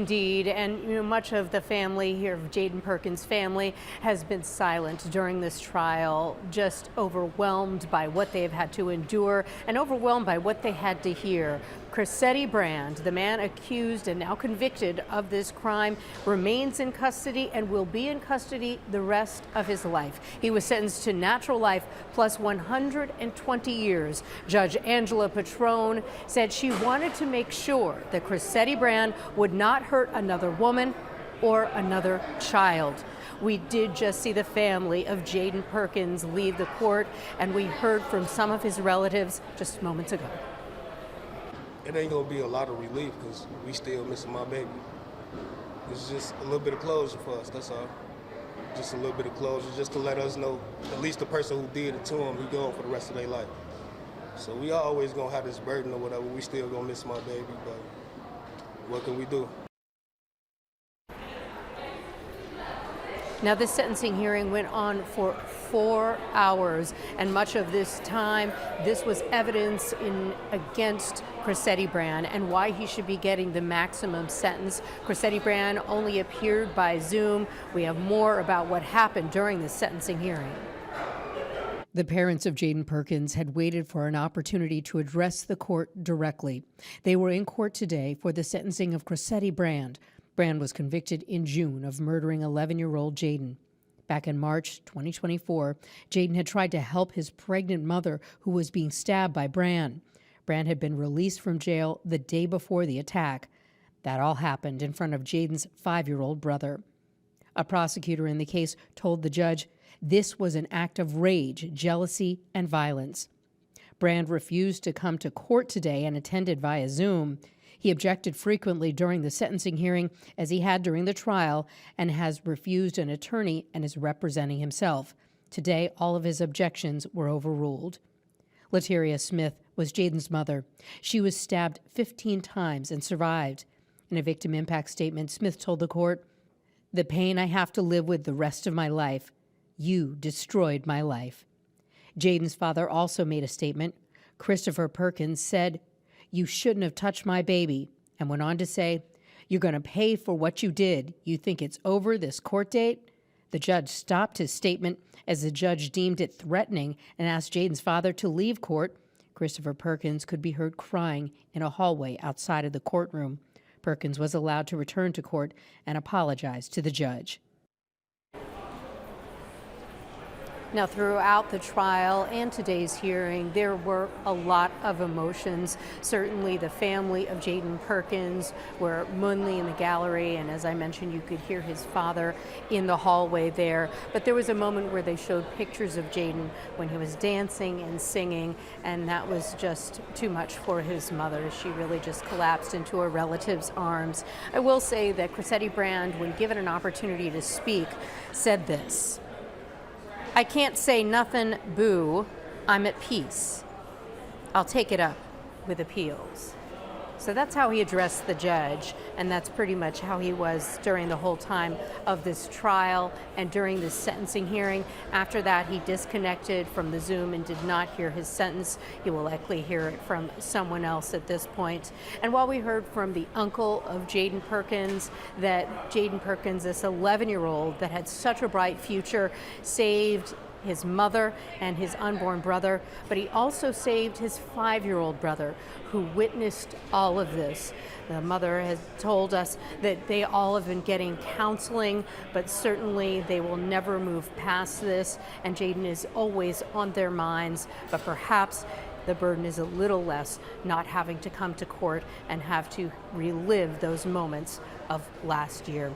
Indeed, and much of the family here, of Jaden Perkins' family, has been silent during this trial, just overwhelmed by what they have had to endure and overwhelmed by what they had to hear. Chrisetti Brand, the man accused and now convicted of this crime, remains in custody and will be in custody the rest of his life. He was sentenced to natural life plus 120 years. Judge Angela Patrone said she wanted to make sure that Chrisetti Brand would not hurt another woman or another child. We did just see the family of Jaden Perkins leave the court, and we heard from some of his relatives just moments ago. It ain't gonna be a lot of relief because we still missing my baby. It's just a little bit of closure for us, that's all. Just a little bit of closure, just to let us know at least the person who did it to him, he gone for the rest of their life. So we always gonna have this burden or whatever, we still gonna miss my baby, but what can we do? Now, this sentencing hearing went on for 4 hours, and much of this time, this was evidence against Chrisetti Brand and why he should be getting the maximum sentence. Chrisetti Brand only appeared by Zoom. We have more about what happened during the sentencing hearing. The parents of Jaden Perkins had waited for an opportunity to address the court directly. They were in court today for the sentencing of Chrisetti Brand. Brand was convicted in June of murdering 11-year-old Jaden. Back in March 2024, Jaden had tried to help his pregnant mother who was being stabbed by Brand. Brand had been released from jail the day before the attack. That all happened in front of Jaden's 5-year-old brother. A prosecutor in the case told the judge this was an act of rage, jealousy, and violence. Brand refused to come to court today and attended via Zoom. He objected frequently during the sentencing hearing, as he had during the trial, and has refused an attorney and is representing himself. Today, all of his objections were overruled. Lateria Smith was Jaden's mother. She was stabbed 15 times and survived. In a victim impact statement, Smith told the court, "The pain I have to live with the rest of my life. You destroyed my life." Jaden's father also made a statement. Christopher Perkins said, "You shouldn't have touched my baby," and went on to say, "You're going to pay for what you did. You think it's over this court date?" The judge stopped his statement as the judge deemed it threatening and asked Jaden's father to leave court. Christopher Perkins could be heard crying in a hallway outside of the courtroom. Perkins was allowed to return to court and apologize to the judge. Now, throughout the trial and today's hearing, there were a lot of emotions. Certainly the family of Jaden Perkins were mainly in the gallery, and as I mentioned, you could hear his father in the hallway there. But there was a moment where they showed pictures of Jaden when he was dancing and singing, and that was just too much for his mother. She really just collapsed into her relative's arms. I will say that Chrisetti Brand, when given an opportunity to speak, said this: "I can't say nothing, boo. I'm at peace. I'll take it up with appeals." So that's how he addressed the judge, and that's pretty much how he was during the whole time of this trial and during the sentencing hearing. After that, he disconnected from the Zoom and did not hear his sentence. He will likely hear it from someone else at this point. And while we heard from the uncle of Jaden Perkins, that Jaden Perkins, this 11-year-old that had such a bright future, saved his mother and his unborn brother, but he also saved his 5-year-old brother who witnessed all of this. The mother has told us that they all have been getting counseling, but certainly they will never move past this, and Jaden is always on their minds, but perhaps the burden is a little less not having to come to court and have to relive those moments of last year.